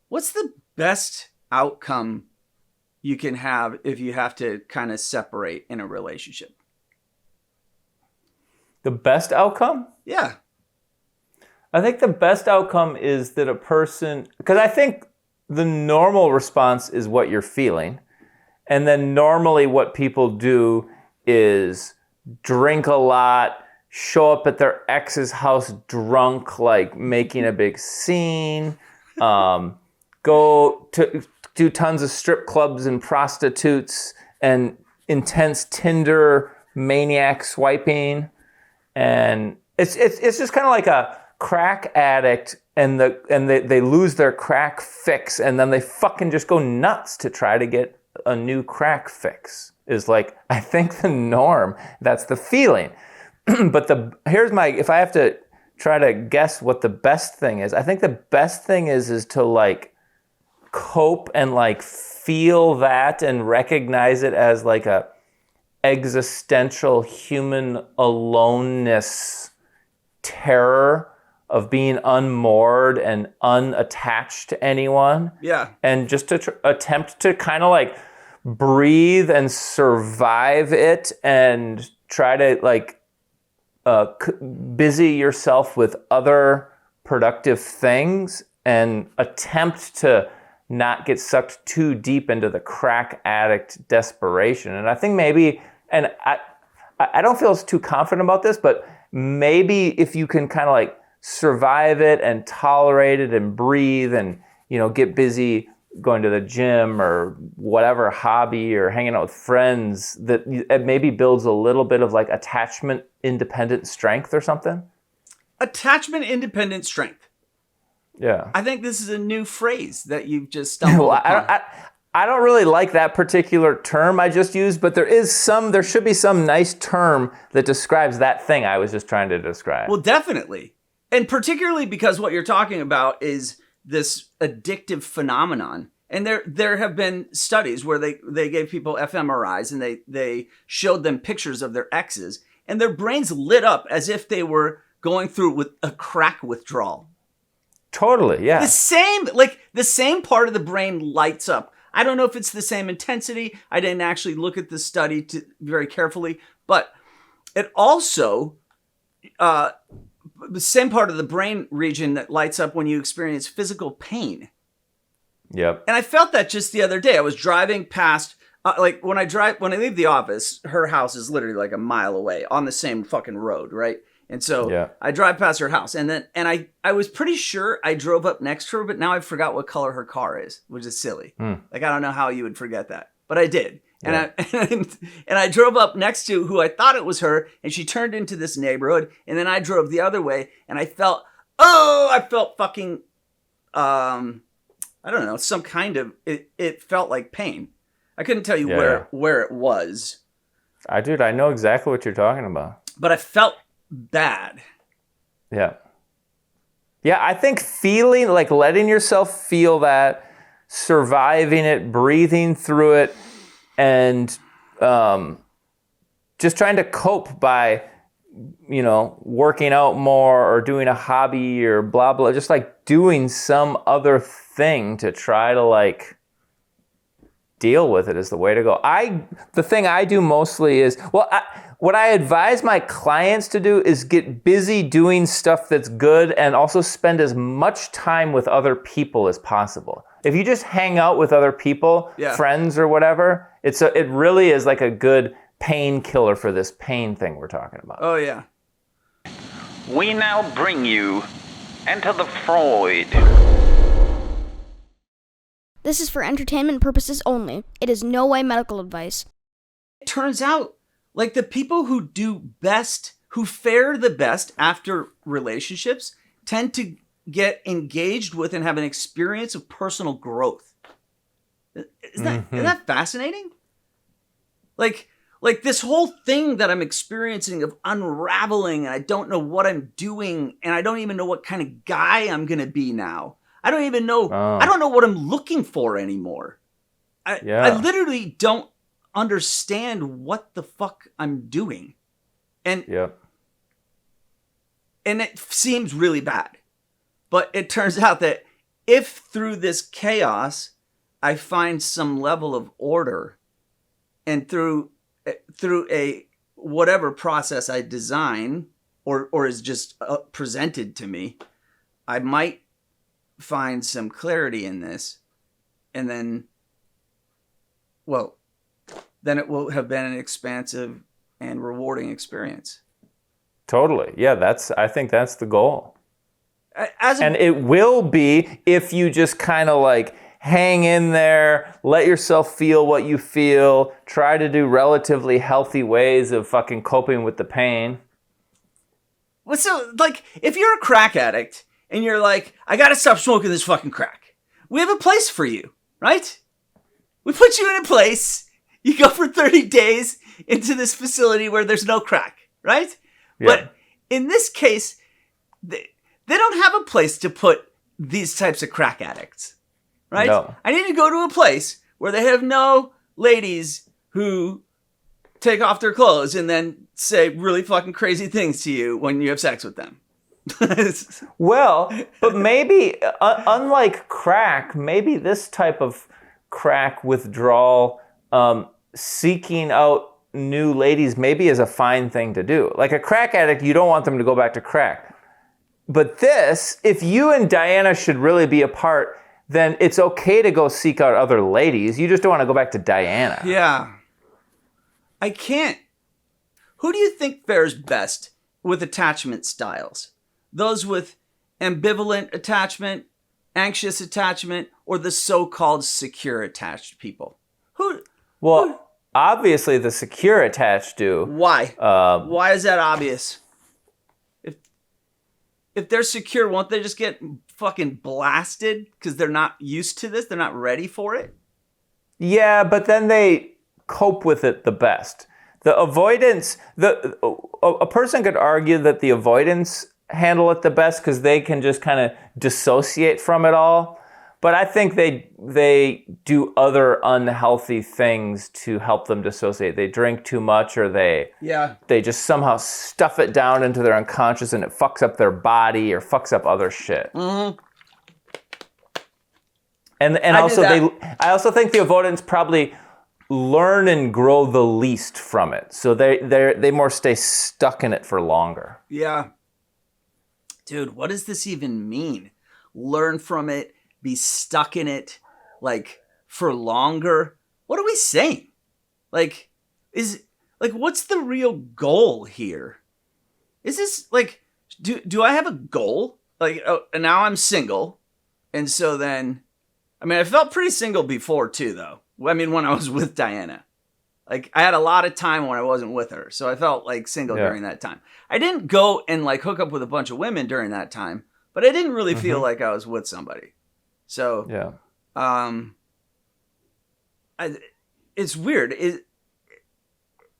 What's the best outcome you can have if you have to kind of separate in a relationship? The best outcome? Yeah. I think the best outcome is that a person, because I think the normal response is what you're feeling. And then normally what people do is drink a lot, show up at their ex's house drunk, like making a big scene, go to do tons of strip clubs and prostitutes and intense Tinder maniac swiping. And it's just kind of like a crack addict, and they lose their crack fix, and then they fucking just go nuts to try to get a new crack fix. Is like, I think, the norm. That's the feeling. But if I have to try to guess what the best thing is, I think the best thing is to like cope and like feel that and recognize it as like a existential human aloneness terror of being unmoored and unattached to anyone. Yeah. And just to attempt to kind of like breathe and survive it and try to like busy yourself with other productive things and attempt to not get sucked too deep into the crack addict desperation. And I think maybe, and I don't feel too confident about this, but maybe if you can kind of like survive it and tolerate it and breathe and, you know, get busy going to the gym or whatever hobby or hanging out with friends, that it maybe builds a little bit of like attachment independent strength or something. Attachment independent strength. Yeah. I think this is a new phrase that you've just stumbled upon. I don't really like that particular term I just used, but there should be some nice term that describes that thing I was just trying to describe. Well, definitely. And particularly because what you're talking about is this addictive phenomenon. And there have been studies where they gave people fMRIs and they showed them pictures of their exes, and their brains lit up as if they were going through with a crack withdrawal. Totally, yeah. The same part of the brain lights up. I don't know if it's the same intensity. I didn't actually look at the study very carefully, but it also, the same part of the brain region that lights up when you experience physical pain. Yep. And I felt that just the other day. I was driving past, when I leave the office, her house is literally like a mile away on the same fucking road, right? And so yeah. I drive past her house, and I was pretty sure I drove up next to her, but now I forgot what color her car is, which is silly. Like, I don't know how you would forget that, but I did. Yeah. And I drove up next to who I thought it was her, and she turned into this neighborhood, and then I drove the other way, and I felt fucking, I don't know, some kind of, it felt like pain. I couldn't tell you where it was. I know exactly what you're talking about. But I felt bad. Yeah. Yeah, I think feeling, like letting yourself feel that, surviving it, breathing through it, and just trying to cope by, you know, working out more or doing a hobby or blah, blah, just like doing some other thing to try to like deal with it is the way to go. The thing I do mostly is, what I advise my clients to do is get busy doing stuff that's good and also spend as much time with other people as possible. If you just hang out with other people, friends or whatever, it really is like a good painkiller for this pain thing we're talking about. Oh, yeah. We now bring you Enter the Freud. This is for entertainment purposes only. It is no way medical advice. It turns out, like, the people who do best, who fare the best after relationships, tend to get engaged with and have an experience of personal growth. Isn't that fascinating? Like this whole thing that I'm experiencing of unraveling, and I don't know what I'm doing, and I don't even know what kind of guy I'm going to be now. I don't even know. I don't know what I'm looking for anymore. I literally don't understand what the fuck I'm doing. And it seems really bad. But it turns out that if through this chaos I find some level of order, and through a whatever process I design or is just presented to me, I might find some clarity in this, and then it will have been an expansive and rewarding experience. Totally. Yeah, I think that's the goal. And it will be if you just kind of like hang in there, let yourself feel what you feel, try to do relatively healthy ways of fucking coping with the pain. Well, so, like, if you're a crack addict and you're like, I gotta stop smoking this fucking crack, we have a place for you, right? We put you in a place, you go for 30 days into this facility where there's no crack, right? Yeah. But in this case, they don't have a place to put these types of crack addicts, right? No. I need to go to a place where they have no ladies who take off their clothes and then say really fucking crazy things to you when you have sex with them. Well, but maybe, unlike crack, maybe this type of crack withdrawal, seeking out new ladies maybe is a fine thing to do. Like a crack addict, you don't want them to go back to crack. But this, if you and Diana should really be apart, then it's okay to go seek out other ladies. You just don't want to go back to Diana. Yeah. I can't. Who do you think fares best with attachment styles? Those with ambivalent attachment, anxious attachment, or the so-called secure attached people? Well, obviously the secure attached do. Why? Why is that obvious? If they're secure, won't they just get fucking blasted because they're not used to this? They're not ready for it? Yeah, but then they cope with it the best. The avoidance, a person could argue that the avoidance handle it the best because they can just kind of dissociate from it all. But I think they do other unhealthy things to help them dissociate. They drink too much, or they just somehow stuff it down into their unconscious, and it fucks up their body or fucks up other shit. Mm-hmm. And I also think the avoidants probably learn and grow the least from it, so they more stay stuck in it for longer. Yeah, dude, what does this even mean? Learn from it. Be stuck in it, like, for longer? What are we saying? Like, what's the real goal here? Is this, like, do I have a goal? Like, and now I'm single, and so then, I mean, I felt pretty single before, too, though. I mean, when I was with Diana. Like, I had a lot of time when I wasn't with her, so I felt, like, single during that time. I didn't go and, like, hook up with a bunch of women during that time, but I didn't really feel like I was with somebody. So, it's weird.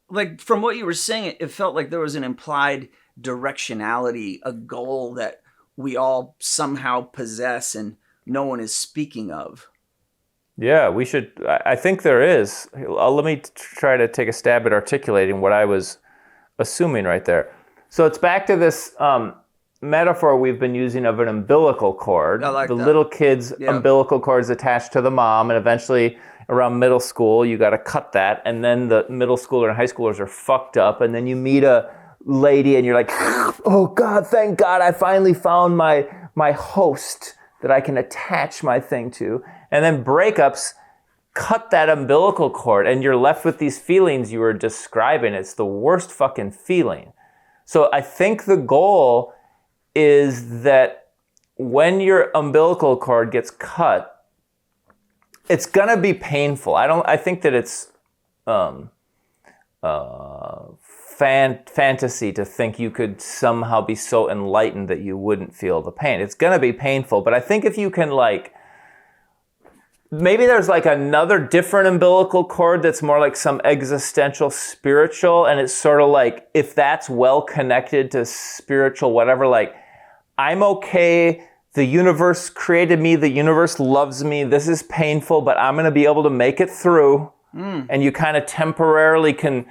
Like, from what you were saying, it felt like there was an implied directionality, a goal that we all somehow possess and no one is speaking of. Yeah, we should. I think there is. Let me try to take a stab at articulating what I was assuming right there. So it's back to this metaphor we've been using of an umbilical cord. I like the that. Little kid's umbilical cord is attached to the mom, and eventually around middle school you got to cut that, and then the middle schooler and high schoolers are fucked up, and then you meet a lady and you're like, oh God, thank God I finally found my host that I can attach my thing to. And then breakups cut that umbilical cord and you're left with these feelings you were describing. It's the worst fucking feeling. So I think the goal is that when your umbilical cord gets cut, it's gonna be painful. I think that it's fantasy to think you could somehow be so enlightened that you wouldn't feel the pain. It's gonna be painful, but I think if you can, like, maybe there's like another different umbilical cord that's more like some existential spiritual, and it's sort of like, if that's well connected to spiritual whatever, like, I'm okay, the universe created me, the universe loves me, this is painful, but I'm going to be able to make it through. And you kind of temporarily can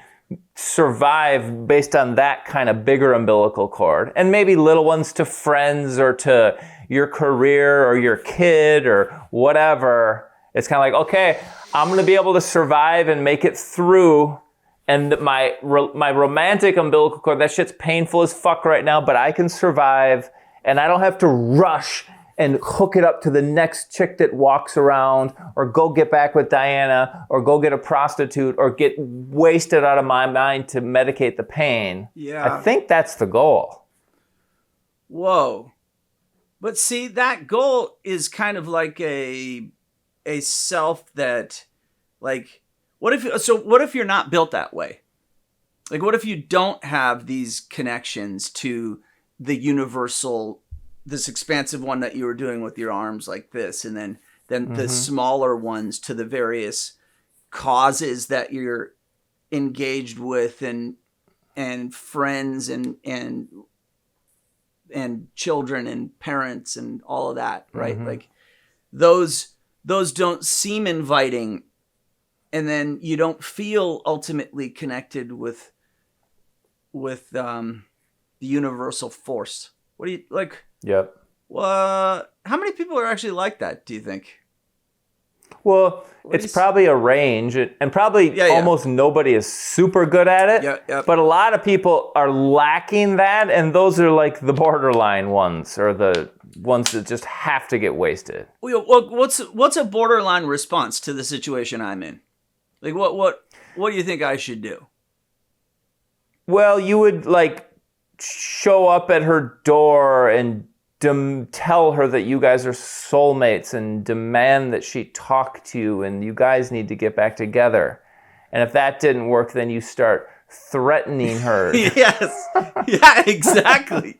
survive based on that kind of bigger umbilical cord. And maybe little ones to friends or to, your career or your kid or whatever, it's kind of like, okay, I'm going to be able to survive and make it through. And my romantic umbilical cord, that shit's painful as fuck right now, but I can survive, and I don't have to rush and hook it up to the next chick that walks around, or go get back with Diana, or go get a prostitute, or get wasted out of my mind to medicate the pain. Yeah. I think that's the goal. Whoa. But see, that goal is kind of like a self that, like, what if you're not built that way? Like, what if you don't have these connections to the universal, this expansive one that you were doing with your arms like this, and then the smaller ones to the various causes that you're engaged with, and friends and children and parents and all of that, right? Like those don't seem inviting, and then you don't feel ultimately connected with the universal force. What do you like? Yep. How many people are actually like that, do you think? Well, it's probably a range, and probably almost nobody is super good at it. Yeah. But a lot of people are lacking that, and those are like the borderline ones, or the ones that just have to get wasted. Well, what's a borderline response to the situation I'm in? Like, what do you think I should do? Well, you would like show up at her door and tell her that you guys are soulmates, and demand that she talk to you, and you guys need to get back together. And if that didn't work, then you start threatening her. Yes. Yeah, exactly.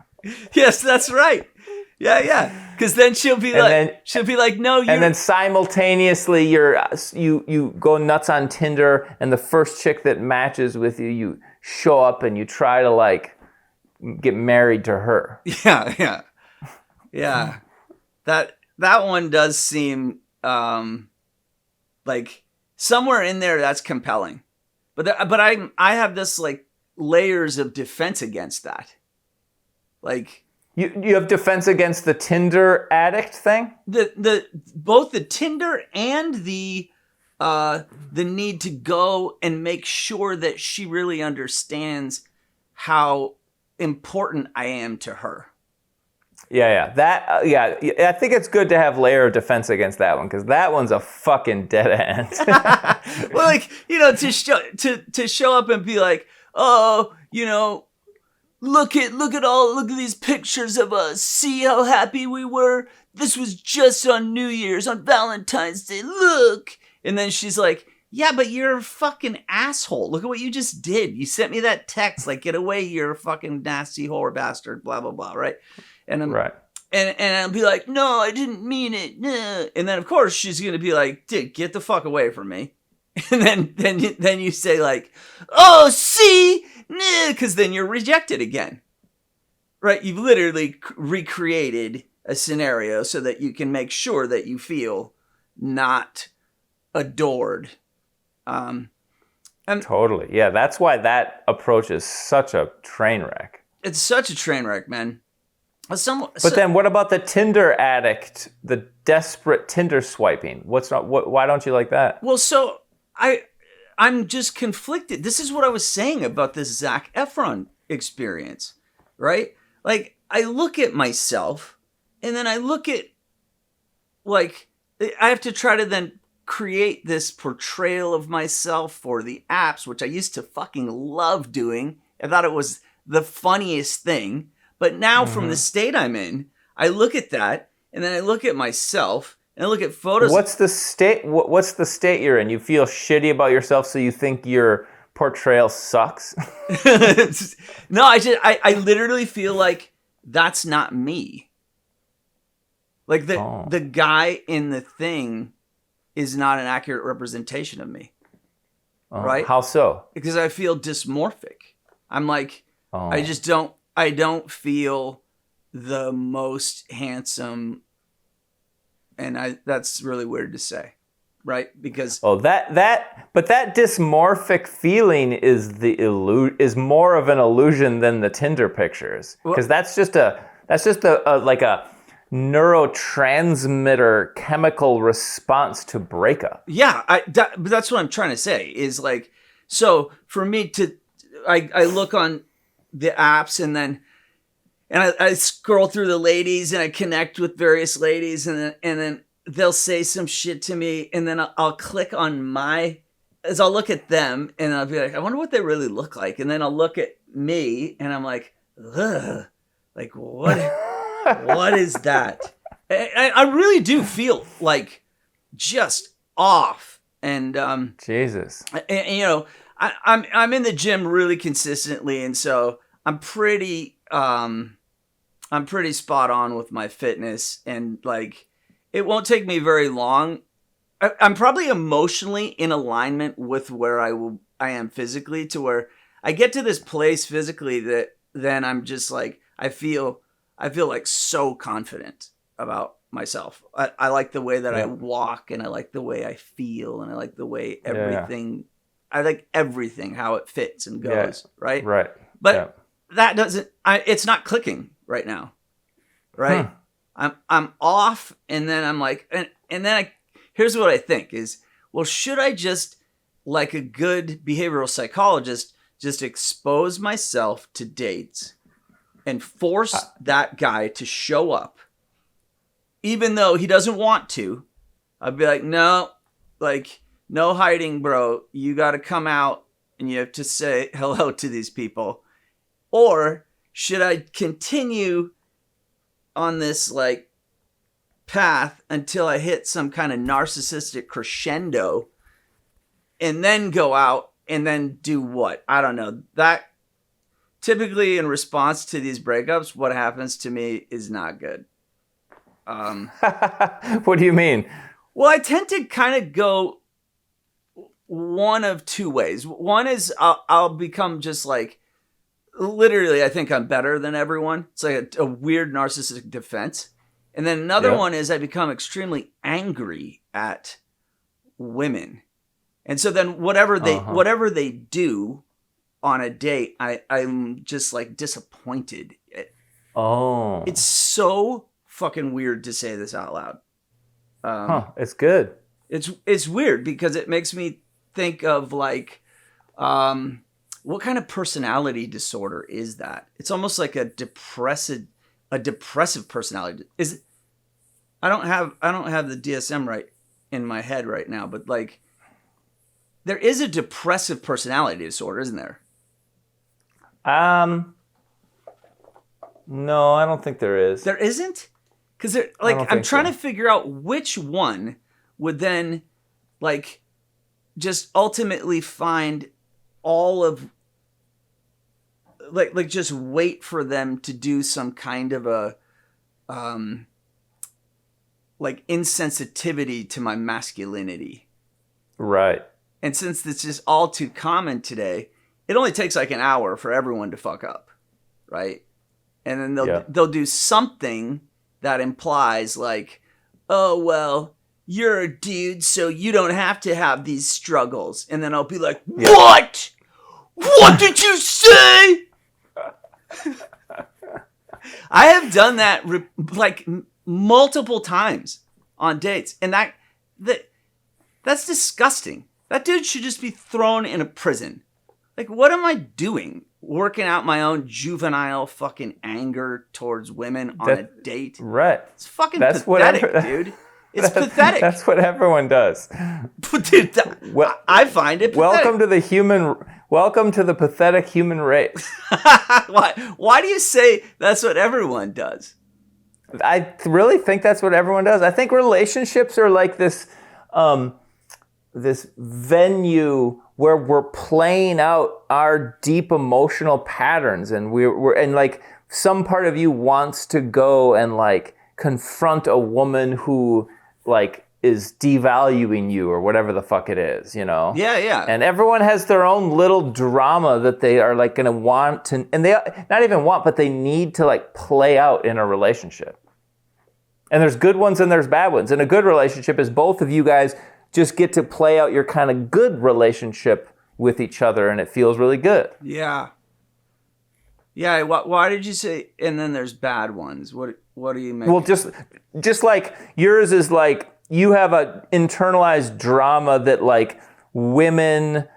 Yes, that's right. Yeah. Because then she'll be like, no, you. And then simultaneously, you go nuts on Tinder, and the first chick that matches with you, you show up and you try to like get married to her. Yeah. That one does seem like somewhere in there that's compelling, but I have this like layers of defense against that. Like you have defense against the Tinder addict thing. The both the Tinder and the need to go and make sure that she really understands how important I am to her. Yeah. I think it's good to have layer of defense against that one, because that one's a fucking dead end. Well, like, to show up and be like, oh, look at these pictures of us. See how happy we were. This was just on New Year's, on Valentine's Day. Look, and then she's like, yeah, but you're a fucking asshole. Look at what you just did. You sent me that text, like, get away, you're a fucking nasty whore bastard, blah, blah, blah, right? And I'm, and I'll be like, no, I didn't mean it. Nah. And then, of course, she's going to be like, dude, get the fuck away from me. And then you say like, oh, see? Nah, because then you're rejected again. Right? You've literally recreated a scenario so that you can make sure that you feel not adored. Totally. Yeah, that's why that approach is such a train wreck. It's such a train wreck, man. Then what about the Tinder addict, the desperate Tinder swiping? Why don't you like that? Well, so I'm just conflicted. This is what I was saying about this Zac Efron experience, right? Like, I look at myself, and then I look at, like, I have to try to then create this portrayal of myself for the apps, which I used to fucking love doing. I thought it was the funniest thing. But now from the state I'm in, I look at that, and then I look at myself, and I look at photos. What's the state you're in? You feel shitty about yourself, so you think your portrayal sucks? No, I literally feel like that's not me. Like the guy in the thing is not an accurate representation of me. Right? How so? Because I feel dysmorphic. I'm like, I don't feel the most handsome, and that's really weird to say, right? Because but that dysmorphic feeling is more of an illusion than the Tinder pictures, because that's just a neurotransmitter chemical response to breakup. Yeah, that's what I'm trying to say is like, so for me I look on the apps and I scroll through the ladies and I connect with various ladies and then they'll say some shit to me and then I'll click on I'll look at them and I'll be like, I wonder what they really look like. And then I'll look at me and I'm like, ugh, like what is that? I really do feel like just off. And Jesus. and, you know, I'm in the gym really consistently, and so I'm pretty spot on with my fitness, and like it won't take me very long. I'm probably emotionally in alignment with where I am physically, to where I get to this place physically that then I'm just like I feel like so confident about myself. I like the way that I walk, and I like the way I feel, and I like the way everything. I like everything, how it fits and goes. Right. Right. But that doesn't. It's not clicking right now. Right. I'm off, and then I'm like, and then here's what I think is, well, should I just, like a good behavioral psychologist, just expose myself to dates and force that guy to show up, even though he doesn't want to? I'd be like, no, like, no hiding, bro. You got to come out and you have to say hello to these people. Or should I continue on this like path until I hit some kind of narcissistic crescendo and then go out and then do what? I don't know. That typically in response to these breakups, what happens to me is not good. What do you mean? Well, I tend to kind of go one of two ways. One is I'll become just like, literally, I think I'm better than everyone. It's like a weird narcissistic defense. And then another one is I become extremely angry at women. And so then whatever they do on a date, I'm just like disappointed. It's so fucking weird to say this out loud. It's good. It's weird because it makes me think of like, what kind of personality disorder is that? It's almost like a depressive personality. I don't have the DSM right in my head right now, but like there is a depressive personality disorder, isn't there? No, I don't think there is. There isn't? Because like I'm trying to figure out which one would then like just ultimately find all of like just wait for them to do some kind of a like insensitivity to my masculinity. Right. And since this is all too common today, it only takes like an hour for everyone to fuck up, right? And then they'll do something that implies like, oh well, you're a dude, so you don't have to have these struggles. And then I'll be like, what? What did you say? I have done that like multiple times on dates, and that's disgusting. That dude should just be thrown in a prison. Like, what am I doing? Working out my own juvenile fucking anger towards women on a date? Right. It's fucking pathetic, dude. It's pathetic. That's what everyone does. Dude, I find it pathetic. Welcome to the pathetic human race. Why do you say that's what everyone does? I really think that's what everyone does. I think relationships are like this venue where we're playing out our deep emotional patterns, and we're like some part of you wants to go and like confront a woman who like is devaluing you or whatever the fuck it is, you know? Yeah. And everyone has their own little drama that they are like going to want to, and they not even want, but they need to like play out in a relationship. And there's good ones and there's bad ones. And a good relationship is both of you guys just get to play out your kind of good relationship with each other, and it feels really good. Yeah. Yeah. Why did you say? And then there's bad ones. What do you make? Well, just like yours is like you have a internalized drama that like women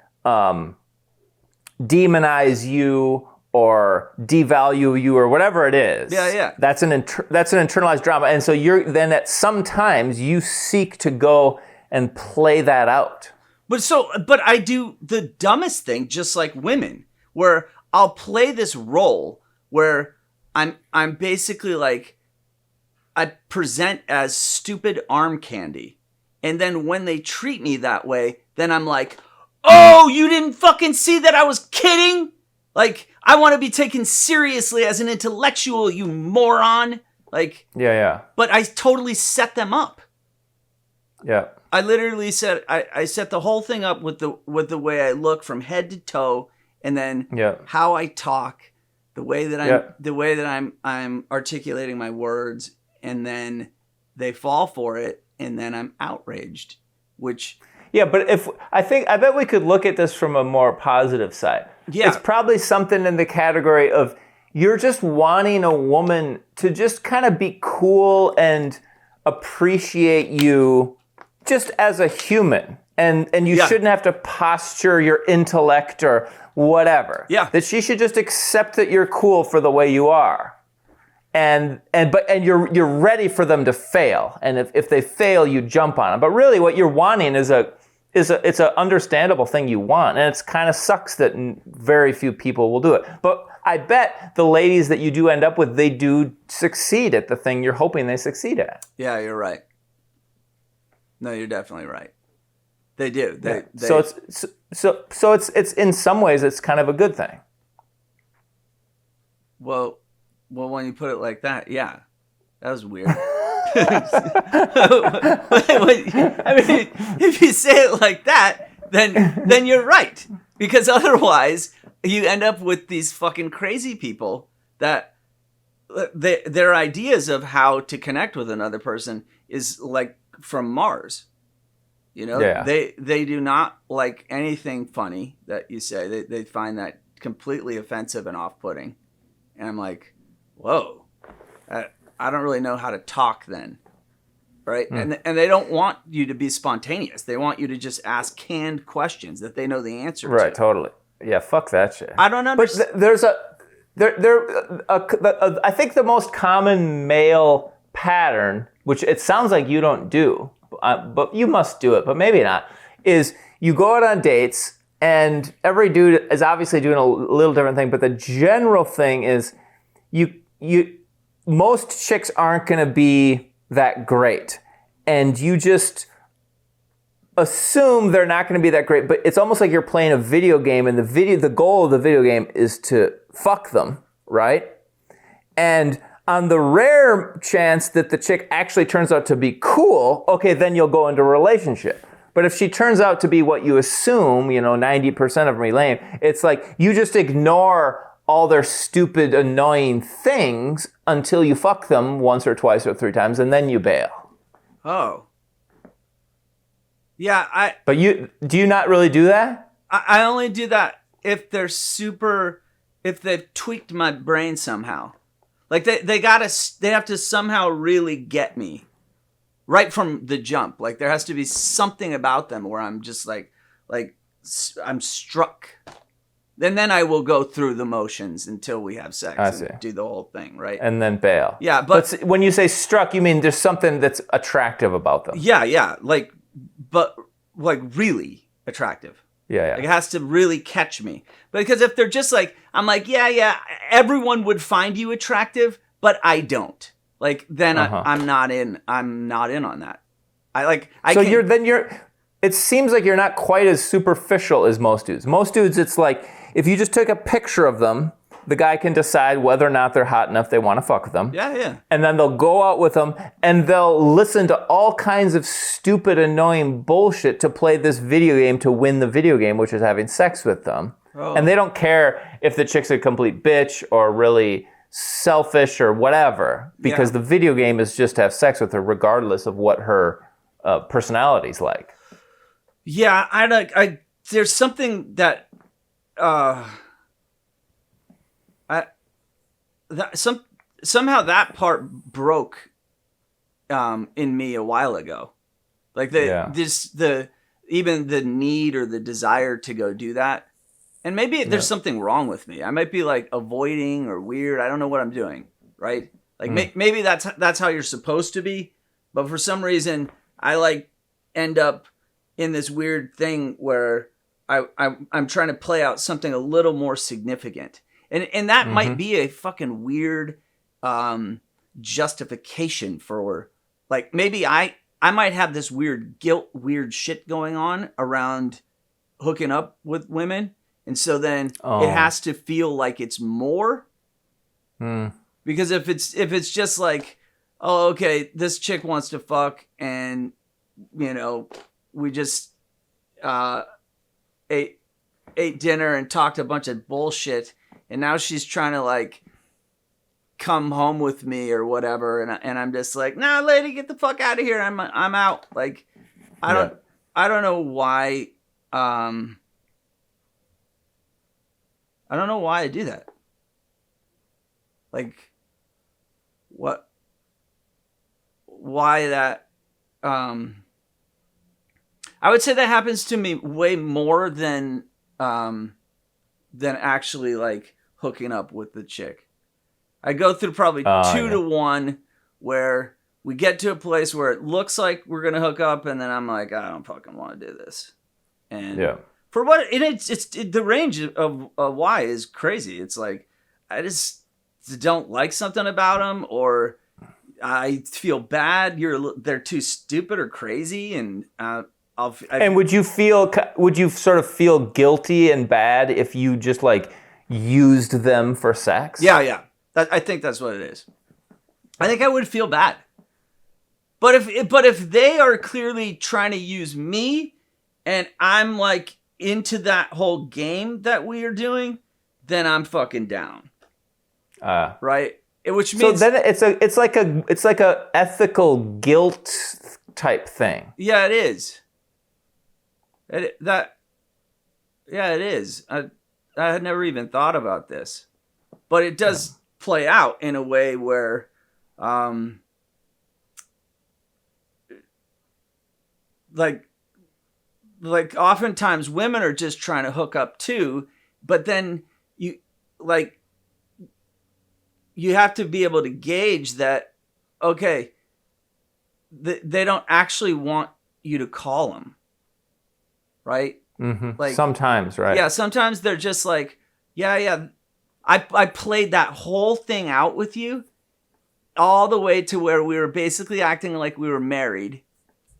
demonize you or devalue you or whatever it is. Yeah. That's an internalized drama, and so you're then at sometimes you seek to go and play that out. But I do the dumbest thing, just like women, where I'll play this role where I'm basically like, I present as stupid arm candy. And then when they treat me that way, then I'm like, oh, you didn't fucking see that I was kidding? Like, I want to be taken seriously as an intellectual, you moron. Like, Yeah. but I totally set them up. Yeah. I literally said I set the whole thing up with the way I look from head to toe, and then how I talk, the way that I'm articulating my words, and then they fall for it, and then I'm outraged. Which but I bet we could look at this from a more positive side. Yeah, it's probably something in the category of you're just wanting a woman to just kind of be cool and appreciate you just as a human, and you shouldn't have to posture your intellect or whatever. Yeah, that she should just accept that you're cool for the way you are, and you're ready for them to fail. And if they fail, you jump on them. But really, what you're wanting is it's an understandable thing you want, and it's kind of sucks that very few people will do it. But I bet the ladies that you do end up with, they do succeed at the thing you're hoping they succeed at. Yeah, you're right. No, you're definitely right. They do. So it's in some ways it's kind of a good thing. Well, when you put it like that, yeah, that was weird. I mean, if you say it like that, then you're right, because otherwise you end up with these fucking crazy people that their ideas of how to connect with another person is like from Mars. You know, they do not like anything funny that you say. They find that completely offensive and off-putting. And I'm like, whoa, I don't really know how to talk then, right? And they don't want you to be spontaneous. They want you to just ask canned questions that they know the answer to. Right, totally. Yeah, fuck that shit. I don't understand. But I think the most common male pattern, which it sounds like you don't do, but you must do it, but maybe not, is you go out on dates and every dude is obviously doing a little different thing, but the general thing is most chicks aren't going to be that great, and you just assume they're not going to be that great, but it's almost like you're playing a video game, and the goal of the video game is to fuck them, right? And on the rare chance that the chick actually turns out to be cool, okay, then you'll go into a relationship. But if she turns out to be what you assume, 90% of them are lame, it's like you just ignore all their stupid, annoying things until you fuck them once or twice or three times, and then you bail. Oh. Yeah, But do you not really do that? I only do that if if they've tweaked my brain somehow. Like they have to somehow really get me right from the jump. Like there has to be something about them where I'm just like I'm struck. And then I will go through the motions until we have sex and do the whole thing, right? And then bail. Yeah, but when you say struck, you mean there's something that's attractive about them. Yeah, but really attractive. Yeah. Like it has to really catch me. Because if they're just like, I'm like, yeah, everyone would find you attractive, but I don't. Like then I'm not in on that. It seems like you're not quite as superficial as most dudes. Most dudes, it's like, if you just took a picture of them, the guy can decide whether or not they're hot enough they want to fuck with them. Yeah. And then they'll go out with them and they'll listen to all kinds of stupid, annoying bullshit to play this video game to win the video game, which is having sex with them. Oh. And they don't care if the chick's a complete bitch or really selfish or whatever, because the video game is just to have sex with her regardless of what her personality's like. Yeah, there's something that somehow that part broke in me a while ago. Like even the need or the desire to go do that. And maybe there's something wrong with me. I might be like avoiding or weird. I don't know what I'm doing, right? Like maybe that's how you're supposed to be, but for some reason I like end up in this weird thing where I'm trying to play out something a little more significant. And that might be a fucking weird justification for, like, maybe I might have this weird guilt, weird shit going on around hooking up with women. And so then it has to feel like it's more. Because if it's just like, oh, okay, this chick wants to fuck and, you know, we just ate dinner and talked a bunch of bullshit, and now she's trying to like come home with me or whatever, and I'm just like, nah, lady, get the fuck out of here. I'm out. Like, I don't know why. I don't know why I do that. Like, what? Why that? I would say that happens to me way more than actually like hooking up with the chick. I go through probably 2 to 1 where we get to a place where it looks like we're gonna hook up, and then I'm like, I don't fucking want to do this. And for what? And it's the range of why is crazy. It's like I just don't like something about them, or I feel bad. They're too stupid or crazy, and and would you sort of feel guilty and bad if you just like used them for sex? Yeah. I think that's what it is. I think I would feel bad. But if they are clearly trying to use me, and I'm like into that whole game that we are doing, then I'm fucking down. Right? Which means, so then it's like a ethical guilt type thing. Yeah, it is. It is. I had never even thought about this, but it does play out in a way where, like oftentimes women are just trying to hook up too, but then you have to be able to gauge that, okay, they don't actually want you to call them. Right? Mm-hmm. Like, sometimes, right? Yeah, sometimes they're just like, yeah. I played that whole thing out with you all the way to where we were basically acting like we were married,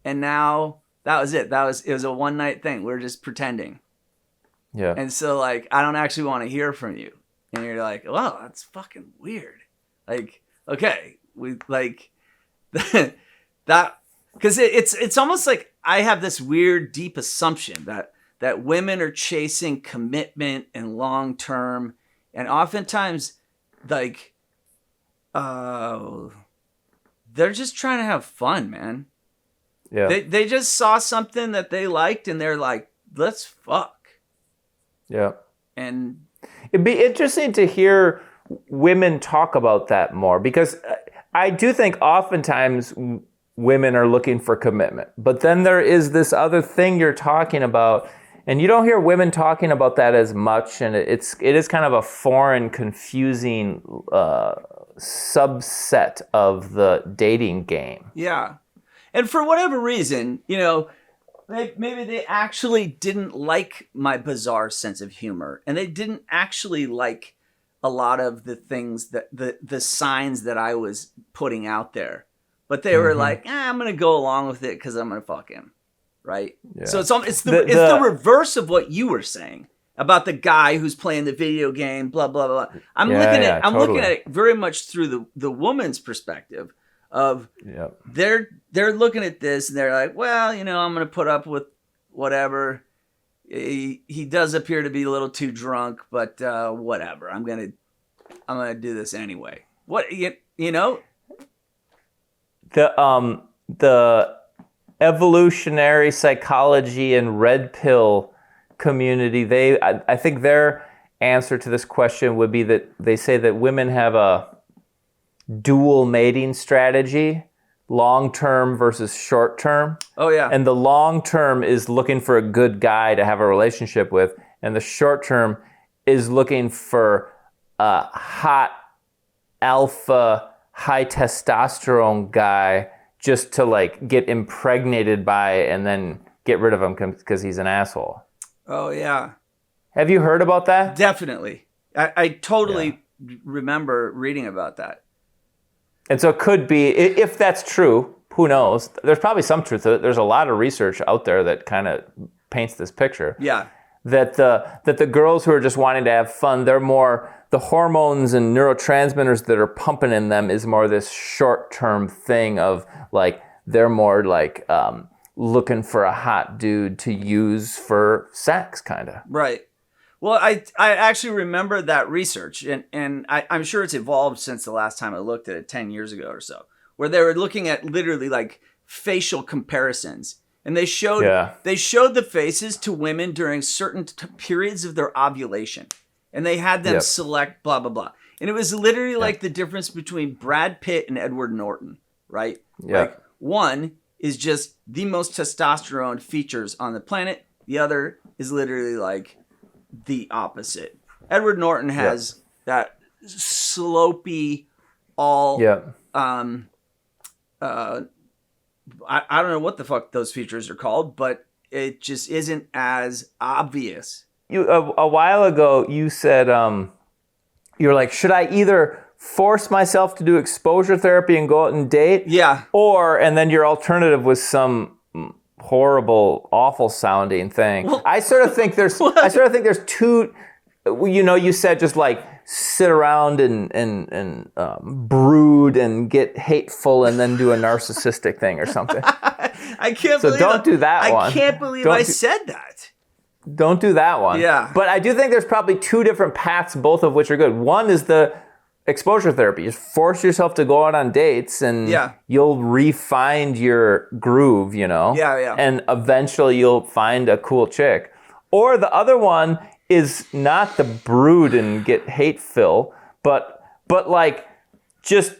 and now that was it. It was a one night thing. We were just pretending. Yeah. And so like I don't actually want to hear from you. And you're like, well, that's fucking weird. Like, okay, we like that, because it's almost like I have this weird deep assumption that women are chasing commitment and long term, and oftentimes like they're just trying to have fun, man. Yeah. They just saw something that they liked and they're like, let's fuck. Yeah. And it'd be interesting to hear women talk about that more, because I do think oftentimes women are looking for commitment. But then there is this other thing you're talking about, and you don't hear women talking about that as much, and it is kind of a foreign, confusing subset of the dating game. Yeah. And for whatever reason, you know, maybe they actually didn't like my bizarre sense of humor, and they didn't actually like a lot of the things that the signs that I was putting out there. But they were like, I'm going to go along with it because I'm going to fuck him. Right? Yeah. So it's the reverse of what you were saying about the guy who's playing the video game, blah, blah, blah. I'm looking at it very much through the woman's perspective of they're looking at this and they're like, well, you know, I'm going to put up with whatever. He does appear to be a little too drunk, but whatever. I'm going to do this anyway. What, you know? The evolutionary psychology and red pill community, I think they're answer to this question would be that they say that women have a dual mating strategy, long-term versus short-term. Oh, yeah. And the long-term is looking for a good guy to have a relationship with, and the short-term is looking for a hot, alpha, high testosterone guy just to like get impregnated by and then get rid of him because he's an asshole. Oh, yeah. Have you heard about that? Definitely. I totally remember reading about that. And so it could be, if that's true, who knows? There's probably some truth to it. There's a lot of research out there that kind of paints this picture. Yeah. That the girls who are just wanting to have fun, they're more, the hormones and neurotransmitters that are pumping in them is more this short-term thing of like, they're more like looking for a hot dude to use for sex, kind of. Right. Well, I actually remember that research, and I'm sure it's evolved since the last time I looked at it 10 years ago or so, where they were looking at literally like facial comparisons. And they showed the faces to women during certain periods of their ovulation. And they had them select blah, blah, blah. And it was literally like the difference between Brad Pitt and Edward Norton, right? Yeah. Like one is just the most testosterone features on the planet. The other is literally like the opposite. Edward Norton has that slopey, all I don't know what the fuck those features are called, but it just isn't as obvious. You a while ago you said you were like, should I either force myself to do exposure therapy and go out and date? Yeah. Or, and then your alternative was some horrible, awful sounding thing. Well, I sort of think there's two, you said just like sit around and brood and get hateful and then do a narcissistic thing or something. I can't so believe don't do that one. I can't believe I said that. Don't do that one. Yeah. But I do think there's probably two different paths, both of which are good. One is the exposure therapy. Just force yourself to go out on dates and you'll refine your groove, Yeah. And eventually you'll find a cool chick. Or the other one is not the brood and get hateful, but like just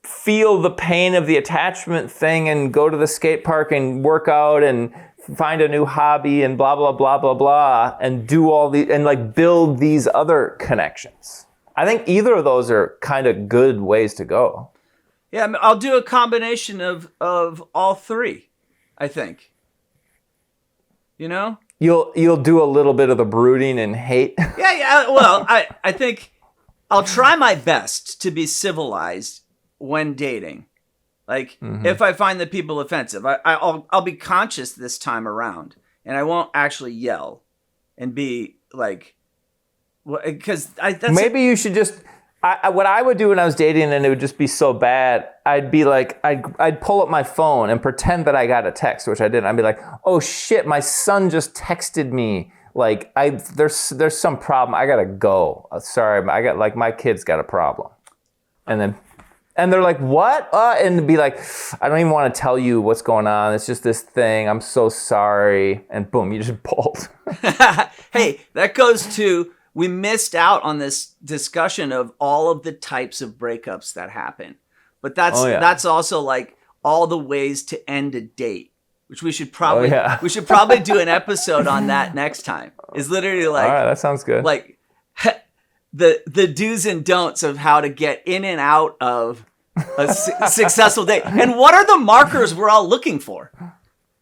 feel the pain of the attachment thing and go to the skate park and work out and find a new hobby and blah, blah, blah, blah, blah, and do all the, and like build these other connections. I think either of those are kind of good ways to go. Yeah, I'll do a combination of all three, I think. You'll do a little bit of the brooding and hate. Yeah. Well, I think I'll try my best to be civilized when dating. Like, if I find the people offensive, I'll be conscious this time around, and I won't actually yell and be like, because maybe you should just. What I would do when I was dating and it would just be so bad, I'd be like, I'd pull up my phone and pretend that I got a text, which I didn't. I'd be like, oh shit, my son just texted me. Like, there's some problem. I gotta go. Sorry, I got like my kid's got a problem. And they're like, what? And be like, I don't even want to tell you what's going on. It's just this thing. I'm so sorry. And boom, you just bolt. Hey, that goes to. We missed out on this discussion of all of the types of breakups that happen. But that's also like all the ways to end a date, which we should probably do an episode on that next time. Is literally like, all right, that sounds good. Like the do's and don'ts of how to get in and out of a successful date. And what are the markers we're all looking for?